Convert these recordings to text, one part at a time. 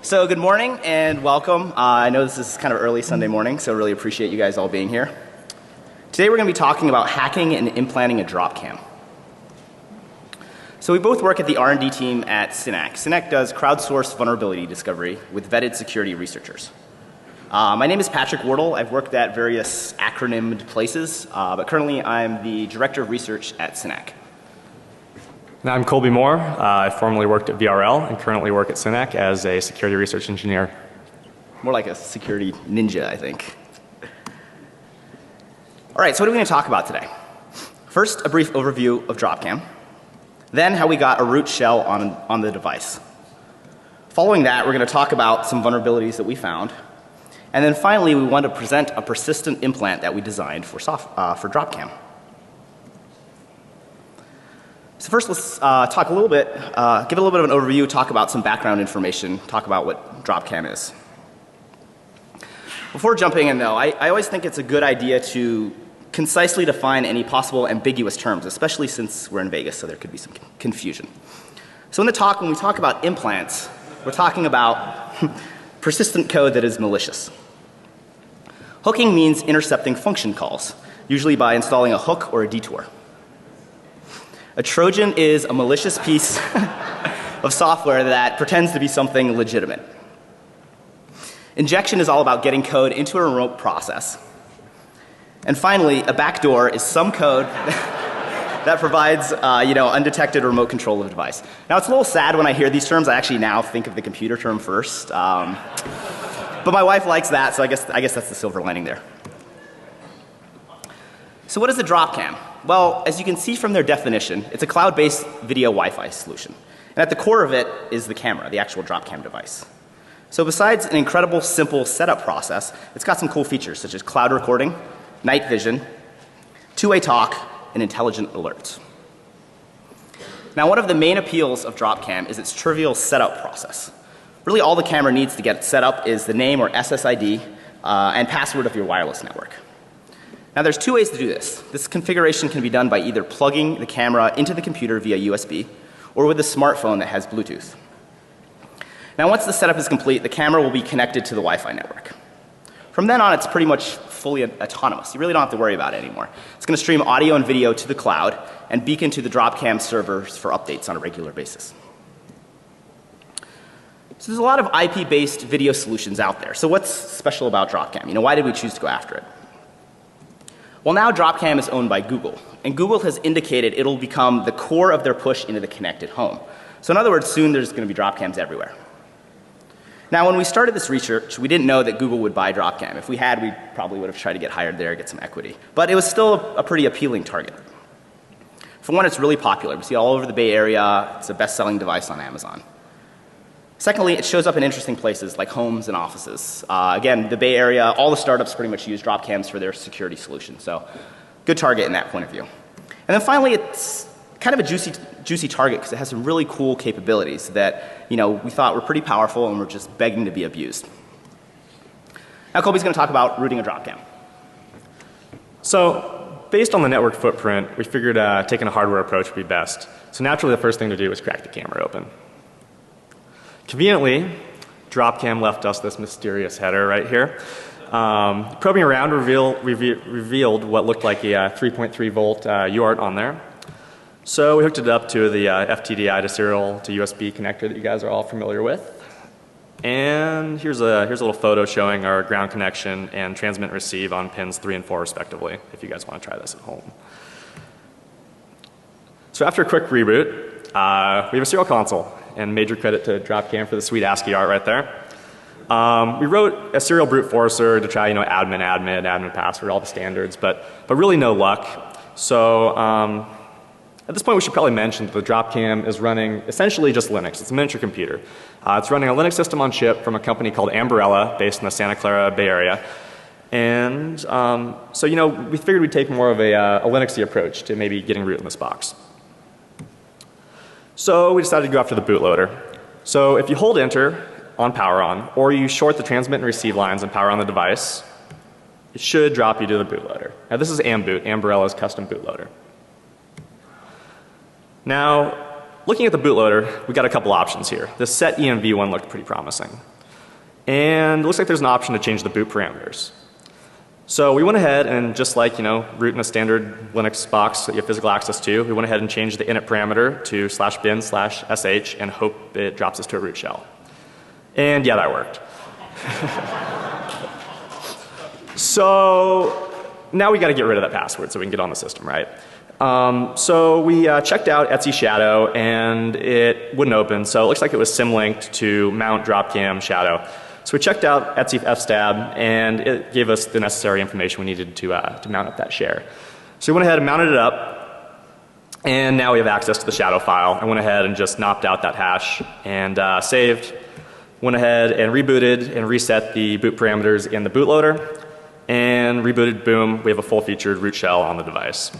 So good morning and welcome. I know this is kind of early Sunday morning, so really appreciate you guys all being here. Today we're going to be talking about hacking and implanting a DropCam. So we both work at the R&D team at Synack. Synack does crowdsourced vulnerability discovery with vetted security researchers. My name is Patrick Wardle. I've worked at various acronymed places, but currently I'm the Director of Research at Synack. And I'm Colby Moore. I formerly worked at VRL and currently work at Synack as a security research engineer. More like a security ninja, I think. All right, so what are we going to talk about today? First, a brief overview of DropCam. Then how we got a root shell on the device. Following that, we're going to talk about some vulnerabilities that we found. And then finally, we want to present a persistent implant that we designed for DropCam. So first let's talk a little bit, give a little bit of an overview, talk about some background information, talk about what DropCam is. Before jumping in though, I always think it's a good idea to concisely define any possible ambiguous terms, especially since we're in Vegas, so there could be some confusion. So when we talk about implants, we're talking about persistent code that is malicious. Hooking means intercepting function calls, usually by installing a hook or a detour. A Trojan is a malicious piece of software that pretends to be something legitimate. Injection is all about getting code into a remote process. And finally, a backdoor is some code that provides undetected remote control of a device. Now it's a little sad when I hear these terms. I actually now think of the computer term first. But my wife likes that, so I guess that's the silver lining there. So what is a DropCam? Well, as you can see from their definition, it's a cloud-based video Wi-Fi solution. And at the core of it is the camera, the actual DropCam device. So besides an incredible simple setup process, it's got some cool features such as cloud recording, night vision, two-way talk, and intelligent alerts. Now one of the main appeals of DropCam is its trivial setup process. Really all the camera needs to get set up is the name or SSID and password of your wireless network. Now there's two ways to do this. This configuration can be done by either plugging the camera into the computer via USB or with a smartphone that has Bluetooth. Now once the setup is complete, the camera will be connected to the Wi-Fi network. From then on, it's pretty much fully autonomous. You really don't have to worry about it anymore. It's going to stream audio and video to the cloud and beacon to the DropCam servers for updates on a regular basis. So there's a lot of IP-based video solutions out there. So what's special about DropCam? Why did we choose to go after it? Well, now DropCam is owned by Google, and Google has indicated it'll become the core of their push into the connected home. So in other words, soon there's going to be DropCams everywhere. Now when we started this research, we didn't know that Google would buy DropCam. If we had, we probably would have tried to get hired there, get some equity. But it was still a pretty appealing target. For one, it's really popular. We see it all over the Bay Area. It's a best-selling device on Amazon. Secondly, it shows up in interesting places like homes and offices. Again, the Bay Area, all the startups pretty much use DropCams for their security solution. So good target in that point of view. And then finally, it's kind of a juicy target because it has some really cool capabilities that we thought were pretty powerful and were just begging to be abused. Now Colby's going to talk about rooting a DropCam. So based on the network footprint, we figured taking a hardware approach would be best. So naturally the first thing to do was crack the camera open. Conveniently, DropCam left us this mysterious header right here. Probing around revealed what looked like a 3.3 volt UART on there. So we hooked it up to the FTDI to serial to USB connector that you guys are all familiar with. And here's a little photo showing our ground connection and transmit and receive on pins 3 and 4 respectively, if you guys want to try this at home. So after a quick reboot, we have a serial console. And major credit to DropCam for the sweet ASCII art right there. We wrote a serial brute forcer to try, admin password, all the standards, but really no luck. So at this point we should probably mention that the DropCam is running essentially just Linux. It's a miniature computer. It's running a Linux system on chip from a company called Umbrella based in the Santa Clara Bay Area. And so we figured we'd take more of a Linuxy approach to maybe getting root in this box. So we decided to go after the bootloader. So if you hold enter on power on, or you short the transmit and receive lines and power on the device, it should drop you to the bootloader. Now this is Amboot, Umbrella's custom bootloader. Now looking at the bootloader, we got a couple options here. The set EMV one looked pretty promising. And it looks like there's an option to change the boot parameters. So we went ahead and just like, root in a standard Linux box that you have physical access to, we went ahead and changed the init parameter to /bin/sh and hope it drops us to a root shell. And yeah, that worked. So now we got to get rid of that password so we can get on the system, right? So we checked out Etsy Shadow and it wouldn't open, so it looks like it was symlinked to mount DropCam Shadow. So we checked out Etsy fstab and it gave us the necessary information we needed to mount up that share. So we went ahead and mounted it up and now we have access to the shadow file. I went ahead and just knocked out that hash and saved. Went ahead and rebooted and reset the boot parameters in the bootloader and rebooted, boom, we have a full featured root shell on the device.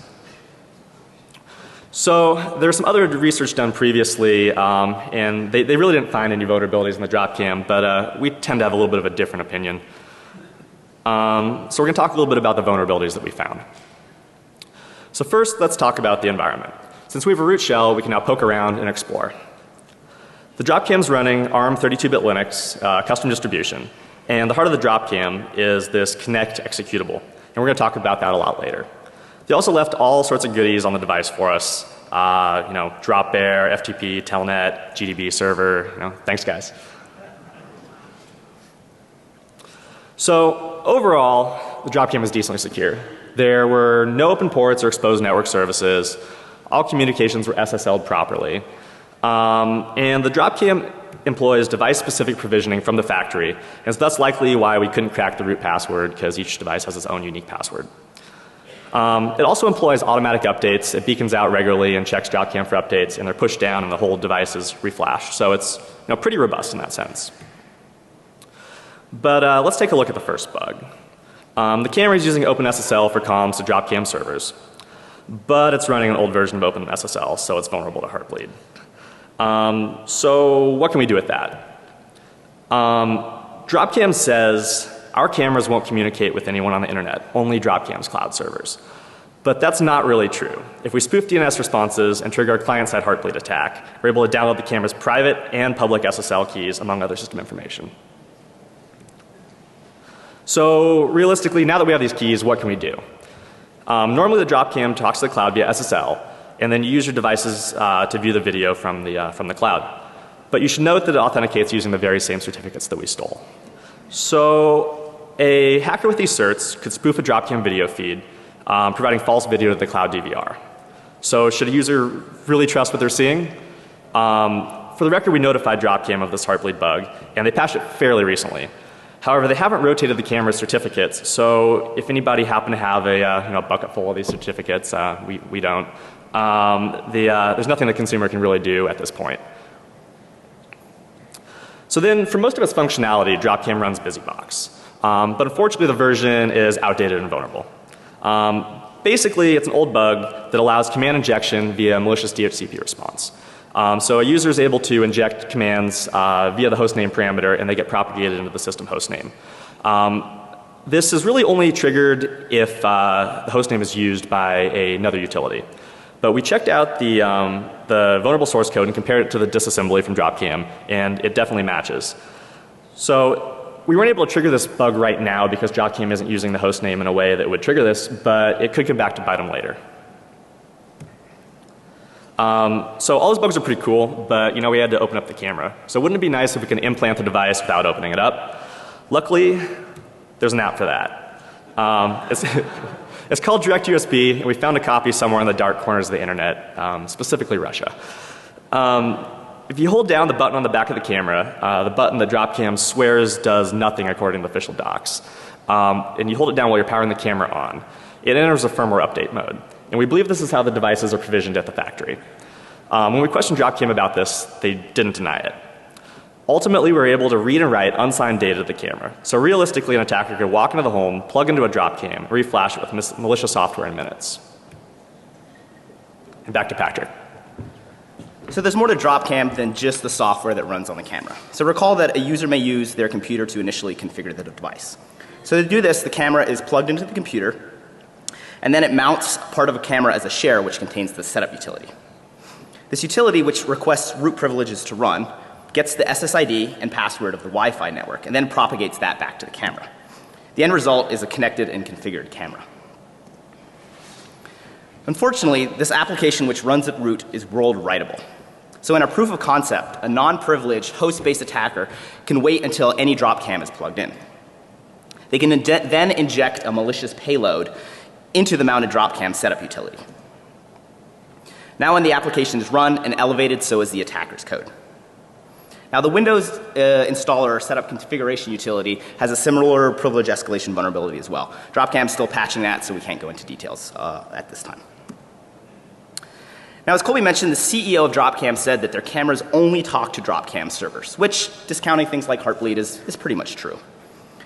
So there's some other research done previously and they really didn't find any vulnerabilities in the DropCam, but we tend to have a little bit of a different opinion. So we're going to talk a little bit about the vulnerabilities that we found. So first let's talk about the environment. Since we have a root shell, we can now poke around and explore. The DropCam is running ARM 32-bit Linux custom distribution, and the heart of the DropCam is this Connect executable, and we're going to talk about that a lot later. They also left all sorts of goodies on the device for us, drop bear, FTP, telnet, GDB server, thanks guys. So overall, the DropCam is decently secure. There were no open ports or exposed network services. All communications were SSL'd properly. And the DropCam employs device-specific provisioning from the factory, and so that's likely why we couldn't crack the root password, because each device has its own unique password. It also employs automatic updates. It beacons out regularly and checks DropCam for updates, and they're pushed down and the whole device is reflashed. So it's pretty robust in that sense. But let's take a look at the first bug. The camera is using OpenSSL for comms to DropCam servers, but it's running an old version of OpenSSL, so it's vulnerable to Heartbleed. So what can we do with that? DropCam says our cameras won't communicate with anyone on the internet, only DropCam's cloud servers. But that's not really true. If we spoof DNS responses and trigger a client-side Heartbleed attack, we're able to download the camera's private and public SSL keys among other system information. So realistically, now that we have these keys, what can we do? Normally the DropCam talks to the cloud via SSL, and then you use your devices to view the video from the cloud. But you should note that it authenticates using the very same certificates that we stole. So a hacker with these certs could spoof a DropCam video feed, providing false video to the cloud DVR. So should a user really trust what they're seeing? For the record, we notified DropCam of this Heartbleed bug, and they patched it fairly recently. However, they haven't rotated the camera's certificates, so if anybody happened to have a bucket full of these certificates, we don't. There's nothing the consumer can really do at this point. So then, for most of its functionality, DropCam runs BusyBox. But unfortunately, the version is outdated and vulnerable. Basically, it's an old bug that allows command injection via malicious DHCP response. So a user is able to inject commands via the hostname parameter, and they get propagated into the system hostname. This is really only triggered if the hostname is used by another utility. But we checked out the vulnerable source code and compared it to the disassembly from DropCam, and it definitely matches. So we weren't able to trigger this bug right now because DropCam isn't using the hostname in a way that would trigger this, but it could come back to bite them later. So all those bugs are pretty cool, but we had to open up the camera. So wouldn't it be nice if we can implant the device without opening it up? Luckily, there's an app for that. It's called Direct USB, and we found a copy somewhere in the dark corners of the internet, specifically Russia. If you hold down the button on the back of the camera, the button that DropCam swears does nothing according to the official docs, and you hold it down while you're powering the camera on, it enters a firmware update mode. And we believe this is how the devices are provisioned at the factory. When we questioned DropCam about this, they didn't deny it. Ultimately, we were able to read and write unsigned data to the camera. So realistically, an attacker could walk into the home, plug into a DropCam, reflash it with malicious software in minutes. And back to Patrick. So there's more to DropCam than just the software that runs on the camera. So recall that a user may use their computer to initially configure the device. So to do this, the camera is plugged into the computer, and then it mounts part of a camera as a share, which contains the setup utility. This utility, which requests root privileges to run, gets the SSID and password of the Wi-Fi network, and then propagates that back to the camera. The end result is a connected and configured camera. Unfortunately, this application which runs at root is world writable. So in our proof of concept, a non-privileged host-based attacker can wait until any DropCam is plugged in. They can then inject a malicious payload into the mounted DropCam setup utility. Now when the application is run and elevated, so is the attacker's code. Now the Windows installer setup configuration utility has a similar privilege escalation vulnerability as well. DropCam is still patching that, so we can't go into details at this time. Now as Colby mentioned, the CEO of DropCam said that their cameras only talk to DropCam servers, which, discounting things like Heartbleed, is pretty much true.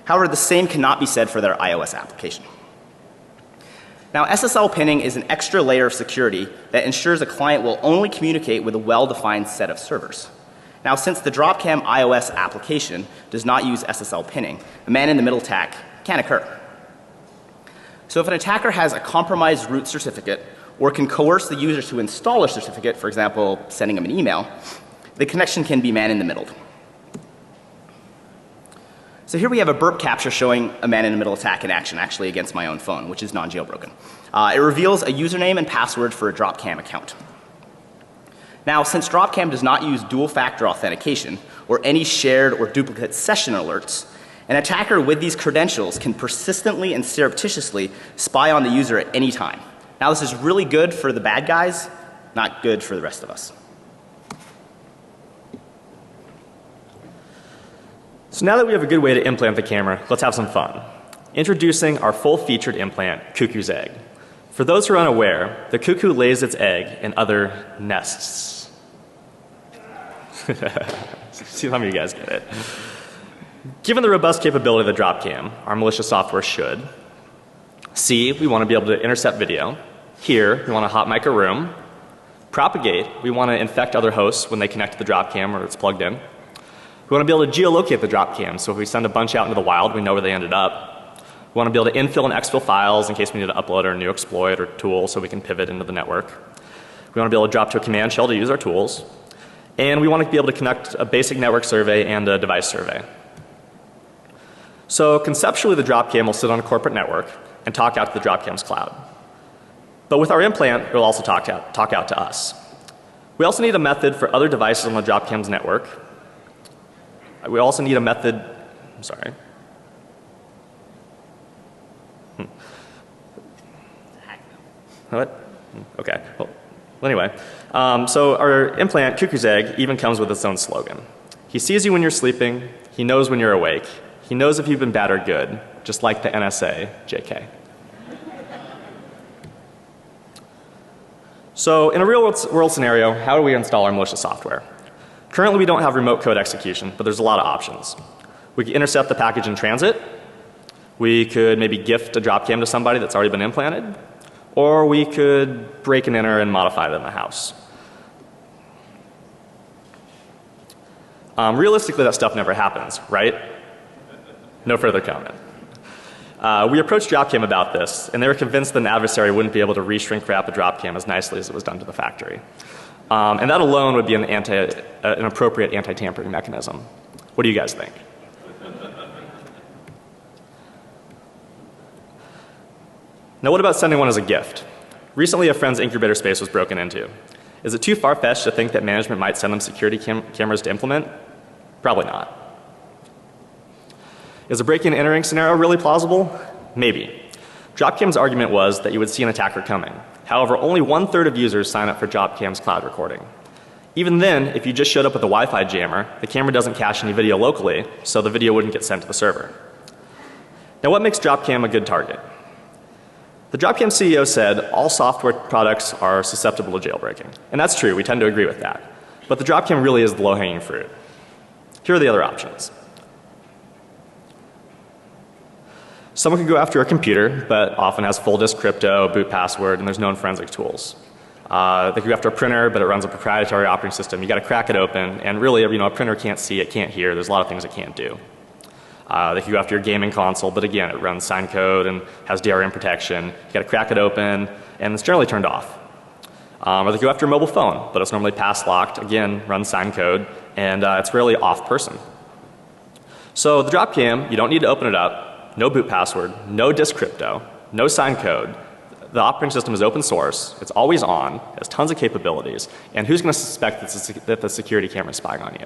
However, the same cannot be said for their iOS application. Now SSL pinning is an extra layer of security that ensures a client will only communicate with a well-defined set of servers. Now since the DropCam iOS application does not use SSL pinning, a man-in-the-middle attack can occur. So if an attacker has a compromised root certificate or can coerce the user to install a certificate, for example, sending them an email, the connection can be man-in-the-middle. So here we have a burp capture showing a man-in-the-middle attack in action, actually against my own phone, which is non-jailbroken. It reveals a username and password for a DropCam account. Now, since DropCam does not use dual-factor authentication or any shared or duplicate session alerts, an attacker with these credentials can persistently and surreptitiously spy on the user at any time. Now, this is really good for the bad guys, not good for the rest of us. So now that we have a good way to implant the camera, let's have some fun. Introducing our full-featured implant, Cuckoo's Egg. For those who are unaware, the cuckoo lays its egg in other nests. See how many of you guys get it. Given the robust capability of the DropCam, our malicious software should. C, we want to be able to intercept video. Here, we want to hot mic a room. Propagate, we want to infect other hosts when they connect to the DropCam or it's plugged in. We want to be able to geolocate the DropCam, so if we send a bunch out into the wild, we know where they ended up. We want to be able to infill and exfil files in case we need to upload our new exploit or tool so we can pivot into the network. We want to be able to drop to a command shell to use our tools. And we want to be able to connect a basic network survey and a device survey. So conceptually, the DropCam will sit on a corporate network and talk out to the DropCam's cloud. But with our implant, it will also talk out to us. We also need a method for other devices on the DropCam's network. We also need a method, I'm sorry. What? Okay. Well, anyway. So our implant, Cuckoo's Egg, even comes with its own slogan. He sees you when you're sleeping. He knows when you're awake. He knows if you've been bad or good, just like the NSA, JK. So in a real world scenario, how do we install our malicious software? Currently we don't have remote code execution, but there's a lot of options. We could intercept the package in transit. We could maybe gift a DropCam to somebody that's already been implanted. Or we could break and enter and modify it in the house. Realistically, that stuff never happens, right? No further comment. We approached DropCam about this, and they were convinced that an adversary wouldn't be able to re-shrink wrap a DropCam as nicely as it was done to the factory. And that alone would be an appropriate anti-tampering mechanism. What do you guys think? Now what about sending one as a gift? Recently a friend's incubator space was broken into. Is it too far-fetched to think that management might send them security cameras to implement? Probably not. Is a break-in entering scenario really plausible? Maybe. DropCam's argument was that you would see an attacker coming. However, only 1/3 of users sign up for DropCam's cloud recording. Even then, if you just showed up with a Wi-Fi jammer, the camera doesn't cache any video locally, so the video wouldn't get sent to the server. Now what makes DropCam a good target? The DropCam CEO said all software products are susceptible to jailbreaking. And that's true, we tend to agree with that. But the DropCam really is the low-hanging fruit. Here are the other options. Someone could go after a computer, but often has full disk crypto, boot password, and there's known forensic tools. They could go after a printer, but it runs a proprietary operating system. You got to crack it open, and really, a printer can't see, it can't hear. There's a lot of things it can't do. They could go after your gaming console, but again, it runs signed code and has DRM protection. You got to crack it open, and it's generally turned off. Or they could go after a mobile phone, but it's normally pass locked. Again, runs signed code, and it's rarely off person. So the DropCam, you don't need to open it up, no boot password, no disk crypto, no signed code. The operating system is open source, it's always on, it has tons of capabilities, and who's going to suspect that the security camera is spying on you?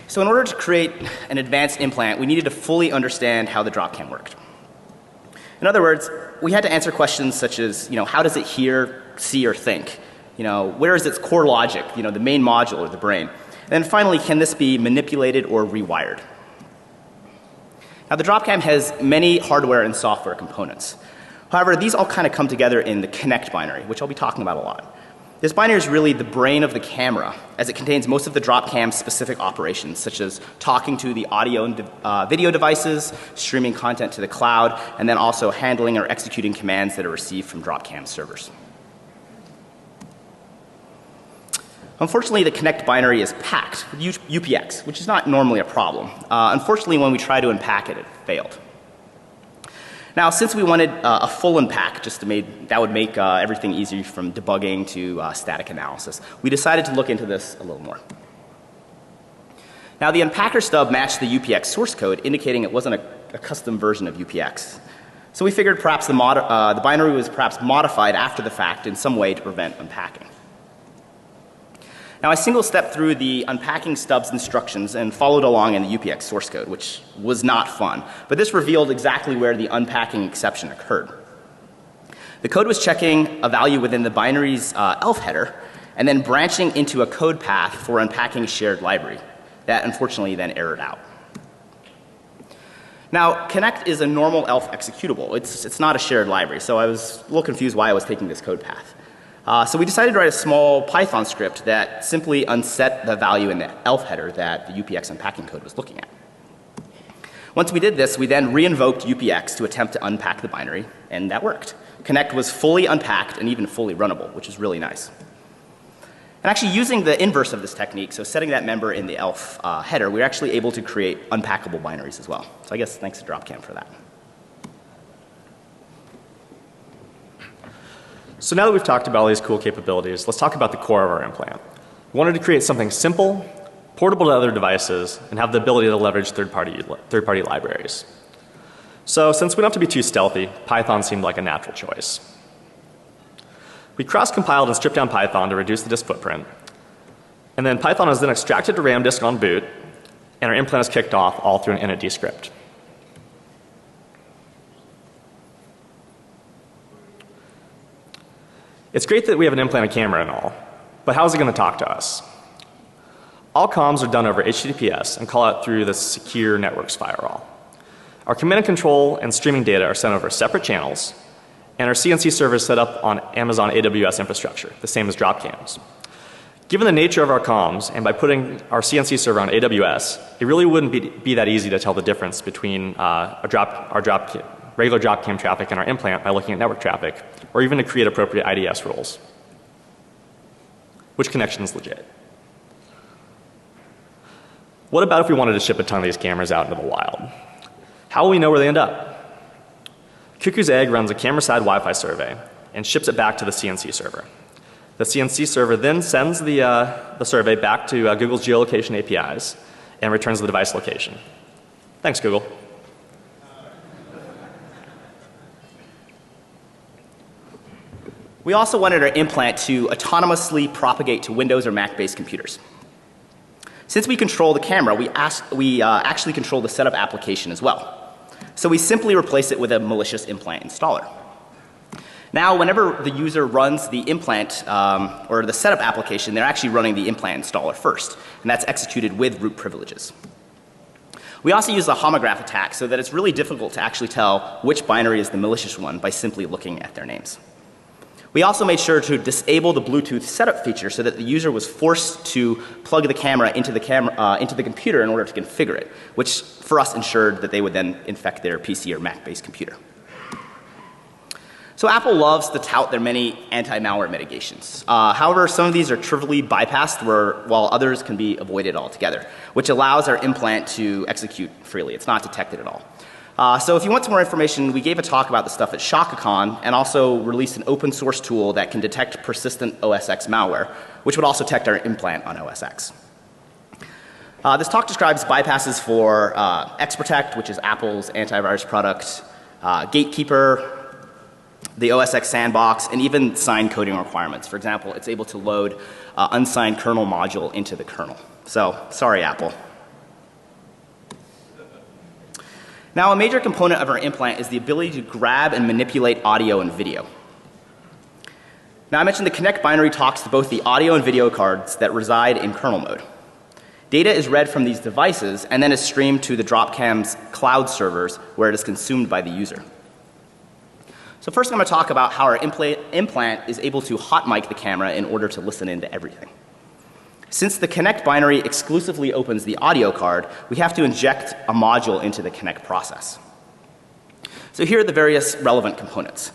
So in order to create an advanced implant, we needed to fully understand how the DropCam worked. In other words, we had to answer questions such as, how does it hear, see, or think? Where is its core logic, the main module or the brain? And then finally, can this be manipulated or rewired? Now the DropCam has many hardware and software components. However, these all kind of come together in the Connect binary, which I'll be talking about a lot. This binary is really the brain of the camera, as it contains most of the DropCam specific operations, such as talking to the audio and video devices, streaming content to the cloud, and then also handling or executing commands that are received from DropCam servers. Unfortunately, the Connect binary is packed with UPX, which is not normally a problem. Unfortunately, when we tried to unpack it, it failed. Now, since we wanted a full unpack, that would make everything easier from debugging to static analysis, we decided to look into this a little more. Now, the unpacker stub matched the UPX source code, indicating it wasn't a custom version of UPX. So we figured perhaps the binary was perhaps modified after the fact in some way to prevent unpacking. Now, I single stepped through the unpacking stub's instructions and followed along in the UPX source code, which was not fun. But this revealed exactly where the unpacking exception occurred. The code was checking a value within the binary's ELF header and then branching into a code path for unpacking a shared library. That unfortunately then errored out. Now, Connect is a normal ELF executable. It's not a shared library, so I was a little confused why I was taking this code path. So we decided to write a small Python script that simply unset the value in the ELF header that the UPX unpacking code was looking at. Once we did this, we then re-invoked UPX to attempt to unpack the binary, and that worked. Connect was fully unpacked and even fully runnable, which is really nice. And actually using the inverse of this technique, so setting that member in the ELF header, we were actually able to create unpackable binaries as well. So I guess thanks to DropCam for that. So now that we've talked about all these cool capabilities, let's talk about the core of our implant. We wanted to create something simple, portable to other devices, and have the ability to leverage third-party libraries. So since we don't have to be too stealthy, Python seemed like a natural choice. We cross-compiled and stripped down Python to reduce the disk footprint. And then Python is then extracted to RAM disk on boot, and our implant is kicked off all through an init script. It's great that we have an implanted camera and all, but how is it going to talk to us? All comms are done over HTTPS and call out through the secure networks firewall. Our command and control and streaming data are sent over separate channels, and our CNC server is set up on Amazon AWS infrastructure, the same as DropCam's. Given the nature of our comms, and by putting our CNC server on AWS, it really wouldn't be that easy to tell the difference between regular DropCam traffic and our implant by looking at network traffic, or even to create appropriate IDS rules. Which connection is legit? What about if we wanted to ship a ton of these cameras out into the wild? How will we know where they end up? Cuckoo's Egg runs a camera-side Wi-Fi survey and ships it back to the CNC server. The CNC server then sends the survey back to Google's geolocation APIs and returns the device location. Thanks, Google. We also wanted our implant to autonomously propagate to Windows or Mac-based computers. Since we control the camera, we actually control the setup application as well. So we simply replace it with a malicious implant installer. Now, whenever the user runs the implant or the setup application, they're actually running the implant installer first, and that's executed with root privileges. We also use the homograph attack so that it's really difficult to actually tell which binary is the malicious one by simply looking at their names. We also made sure to disable the Bluetooth setup feature so that the user was forced to plug the camera into the computer in order to configure it, which for us ensured that they would then infect their PC or Mac-based computer. So Apple loves to tout their many anti-malware mitigations. However, some of these are trivially bypassed while others can be avoided altogether, which allows our implant to execute freely. It's not detected at all. So if you want some more information, we gave a talk about this stuff at ShakaCon and also released an open source tool that can detect persistent OS X malware, which would also detect our implant on OS X. This talk describes bypasses for XProtect, which is Apple's antivirus product, Gatekeeper, the OS X sandbox, and even signed coding requirements. For example, it's able to load unsigned kernel module into the kernel. So, sorry, Apple. Now, a major component of our implant is the ability to grab and manipulate audio and video. Now, I mentioned the Connect binary talks to both the audio and video cards that reside in kernel mode. Data is read from these devices and then is streamed to the DropCam's cloud servers where it is consumed by the user. So first I'm going to talk about how our implant is able to hot mic the camera in order to listen into everything. Since the Connect binary exclusively opens the audio card, we have to inject a module into the Connect process. So here are the various relevant components.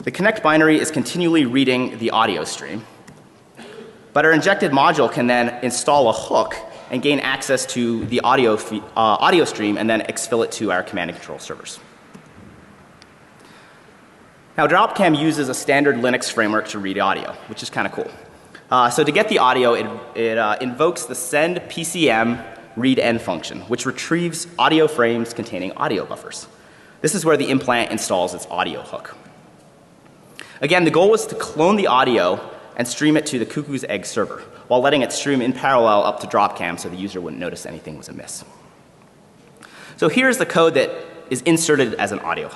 The Connect binary is continually reading the audio stream, but our injected module can then install a hook and gain access to the audio stream and then exfil it to our command and control servers. Now, DropCam uses a standard Linux framework to read audio, which is kind of cool. So to get the audio, it invokes the send PCM read end function, which retrieves audio frames containing audio buffers. This is where the implant installs its audio hook. Again, the goal was to clone the audio and stream it to the Cuckoo's Egg server, while letting it stream in parallel up to DropCam so the user wouldn't notice anything was amiss. So here's the code that is inserted as an audio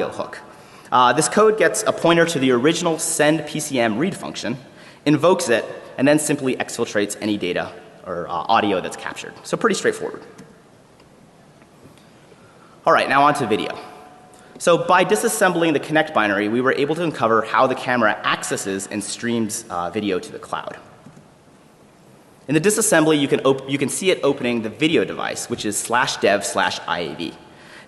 hook. This code gets a pointer to the original send PCM read function, invokes it, and then simply exfiltrates any data or audio that's captured. So pretty straightforward. All right, now on to video. So by disassembling the Connect binary, we were able to uncover how the camera accesses and streams video to the cloud. In the disassembly, you can see it opening the video device, which is /dev/IAV.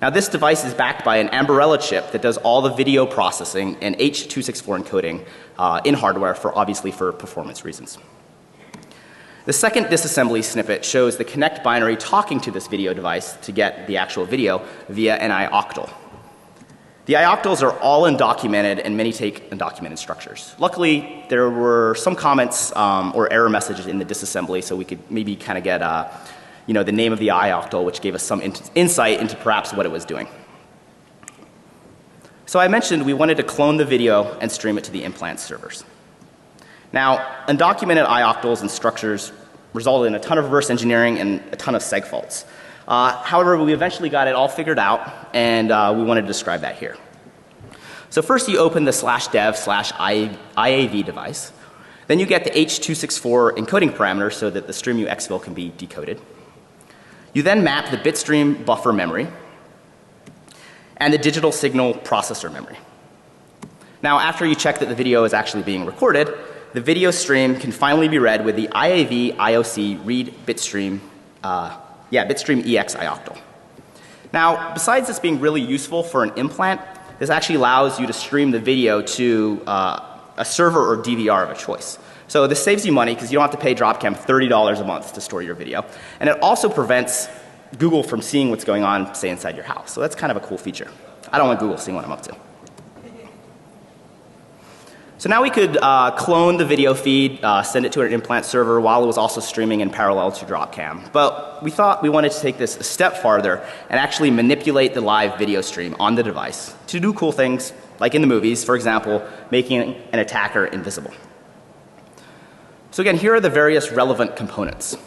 Now, this device is backed by an Ambarella chip that does all the video processing and H.264 encoding in hardware obviously for performance reasons. The second disassembly snippet shows the Connect binary talking to this video device to get the actual video via an iOctal. The iOctals are all undocumented and many take undocumented structures. Luckily, there were some comments or error messages in the disassembly, so we could maybe kind of get the name of the iOctal, which gave us some insight into perhaps what it was doing. So I mentioned we wanted to clone the video and stream it to the implant servers. Now, undocumented iOctals and structures resulted in a ton of reverse engineering and a ton of seg faults. However, we eventually got it all figured out, and we wanted to describe that here. So first you open the /dev/IAV device. Then you get the H.264 encoding parameter so that the stream you exfil can be decoded. You then map the bitstream buffer memory and the digital signal processor memory. Now, after you check that the video is actually being recorded, the video stream can finally be read with the IAV IOC read bitstream EX iOctal. Now, besides this being really useful for an implant, this actually allows you to stream the video to a server or DVR of a choice. So this saves you money because you don't have to pay DropCam $30 a month to store your video. And it also prevents Google from seeing what's going on, say, inside your house. So that's kind of a cool feature. I don't want Google seeing what I'm up to. So now we could clone the video feed, send it to an implant server while it was also streaming in parallel to DropCam. But we thought we wanted to take this a step farther and actually manipulate the live video stream on the device to do cool things, like in the movies, for example, making an attacker invisible. So again, here are the various relevant components.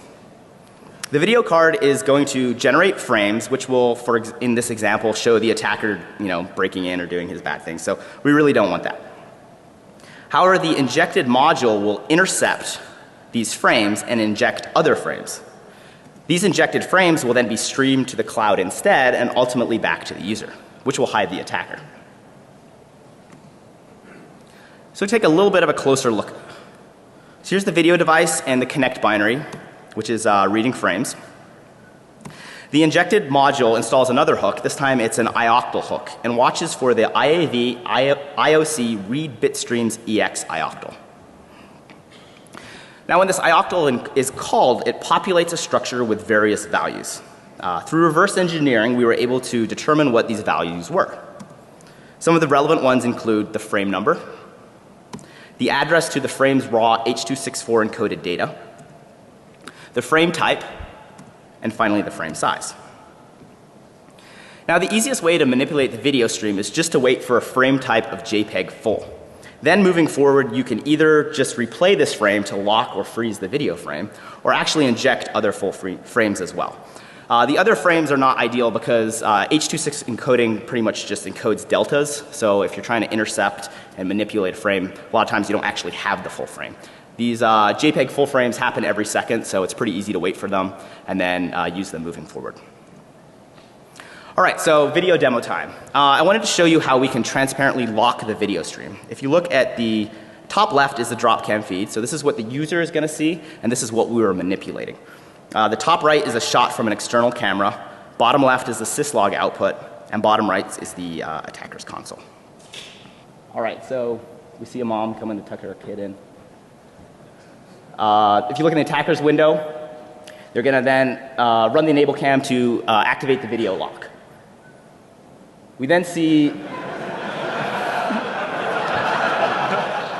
The video card is going to generate frames, which will, in this example, show the attacker, breaking in or doing his bad thing. So we really don't want that. However, the injected module will intercept these frames and inject other frames. These injected frames will then be streamed to the cloud instead and ultimately back to the user, which will hide the attacker. So take a little bit of a closer look. So here's the video device and the Connect binary, which is reading frames. The injected module installs another hook. This time it's an iOctal hook and watches for the IAV IOC read bitstreams EX iOctal. Now when this iOctal is called, it populates a structure with various values. Through reverse engineering, we were able to determine what these values were. Some of the relevant ones include the frame number, the address to the frame's raw H.264 encoded data, the frame type, and finally the frame size. Now, the easiest way to manipulate the video stream is just to wait for a frame type of JPEG full. Then moving forward, you can either just replay this frame to lock or freeze the video frame, or actually inject other full frames as well. The other frames are not ideal because H.264 encoding pretty much just encodes deltas. So if you're trying to intercept and manipulate a frame, a lot of times you don't actually have the full frame. These JPEG full frames happen every second, so it's pretty easy to wait for them and then use them moving forward. All right, so video demo time. I wanted to show you how we can transparently lock the video stream. If you look at the top left is the DropCam feed. So this is what the user is going to see, and this is what we were manipulating. The top right is a shot from an external camera. Bottom left is the syslog output, and bottom right is the attacker's console. All right, so we see a mom coming to tuck her kid in. If you look in the attacker's window, they're going to then run the enable cam to activate the video lock. We then see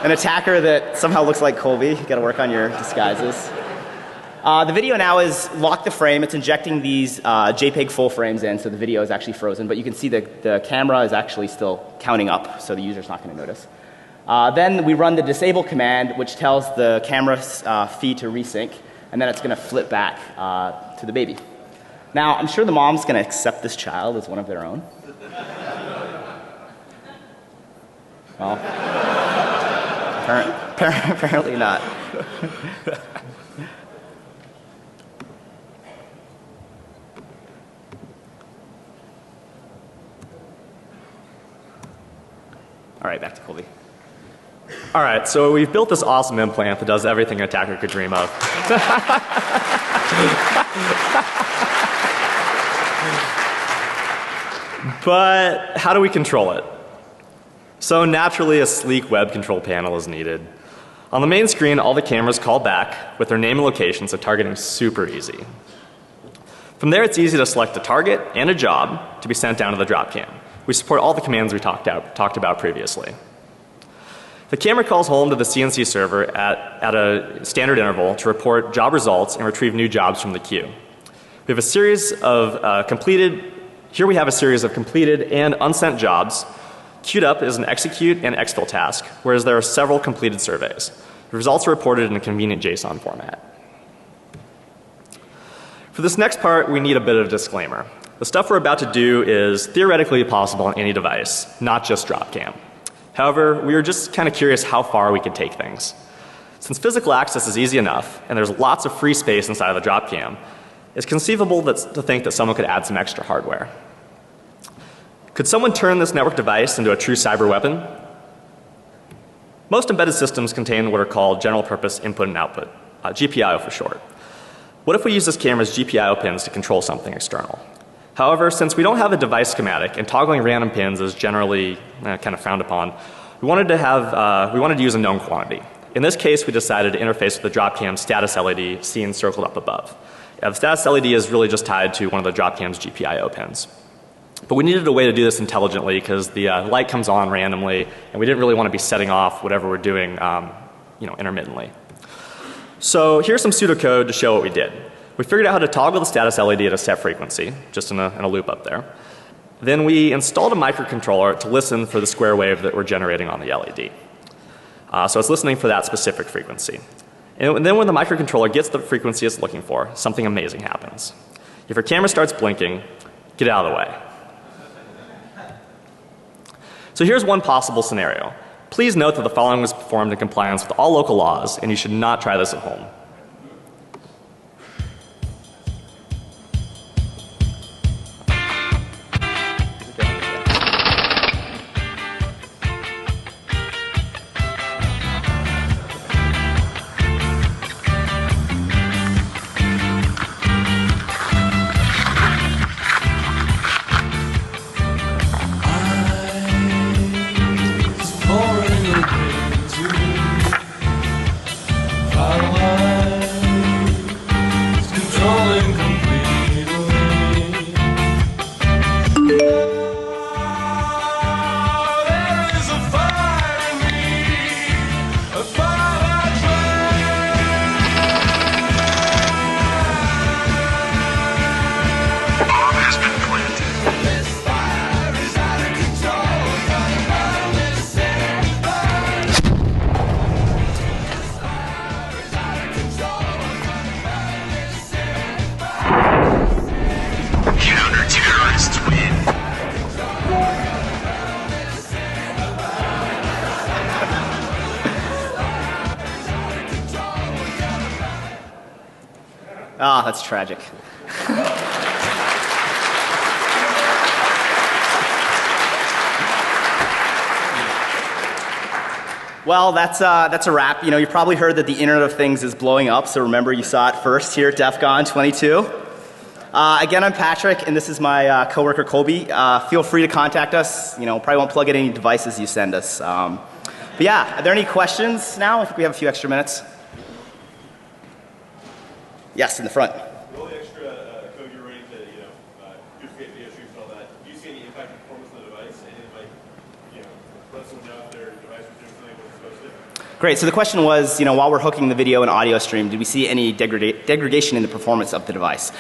an attacker that somehow looks like Colby. You got to work on your disguises. The video now is locked the frame. It's injecting these JPEG full frames in, so the video is actually frozen. But you can see the camera is actually still counting up, so the user's not going to notice. Then we run the disable command, which tells the camera's feed to resync, and then it's going to flip back to the baby. Now, I'm sure the mom's going to accept this child as one of their own. Well, apparently not. All right, back to Colby. All right, so we've built this awesome implant that does everything an attacker could dream of. But how do we control it? So naturally, a sleek web control panel is needed. On the main screen, all the cameras call back with their name and location, so targeting is super easy. From there, it's easy to select a target and a job to be sent down to the DropCam. We support all the commands we talked about previously. The camera calls home to the CNC server at a standard interval to report job results and retrieve new jobs from the queue. We have a series of completed and unsent jobs. Queued up is an execute and exfil task, whereas there are several completed surveys. The results are reported in a convenient JSON format. For this next part, we need a bit of a disclaimer. The stuff we're about to do is theoretically possible on any device, not just DropCam. However, we were just kind of curious how far we could take things. Since physical access is easy enough, and there's lots of free space inside of the DropCam, it's conceivable to think that someone could add some extra hardware. Could someone turn this network device into a true cyber weapon? Most embedded systems contain what are called general purpose input and output, GPIO for short. What if we use this camera's GPIO pins to control something external? However, since we don't have a device schematic and toggling random pins is generally kind of frowned upon, we wanted to use a known quantity. In this case, we decided to interface with the DropCam status LED seen circled up above. The status LED is really just tied to one of the DropCam's GPIO pins. But we needed a way to do this intelligently because the light comes on randomly, and we didn't really want to be setting off whatever we're doing, intermittently. So here's some pseudocode to show what we did. We figured out how to toggle the status LED at a set frequency, just in a loop up there. Then we installed a microcontroller to listen for the square wave that we're generating on the LED. So it's listening for that specific frequency. And then when the microcontroller gets the frequency it's looking for, something amazing happens. If your camera starts blinking, get out of the way. So here's one possible scenario. Please note that the following was performed in compliance with all local laws, and you should not try this at home. I Ah, that's tragic. Well, that's a wrap. You know, you probably heard that the Internet of Things is blowing up, so remember you saw it first here at DEF CON 22. Again, I'm Patrick, and this is my coworker Colby. Feel free to contact us. You know, probably won't plug in any devices you send us. But yeah, are there any questions now? I think we have a few extra minutes. Yes, in the front. All the extra code you're writing to, duplicate video streams and all that, do you see any impact on performance of the device? Any like, let someone know if their device was doing something it wasn't supposed to? Great. So the question was, while we're hooking the video and audio stream, did we see any degradation in the performance of the device?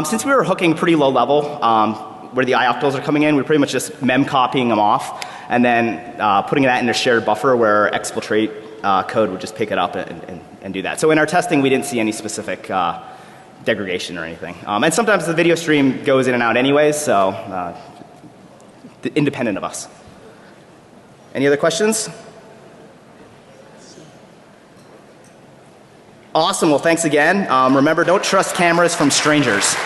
Since we were hooking pretty low level, where the iOctals are coming in, we're pretty much just mem copying them off and then putting that in a shared buffer where exfiltrate code would just pick it up and do that. So in our testing, we didn't see any specific degradation or anything. And sometimes the video stream goes in and out anyways, so independent of us. Any other questions? Awesome. Well, thanks again. Remember, don't trust cameras from strangers.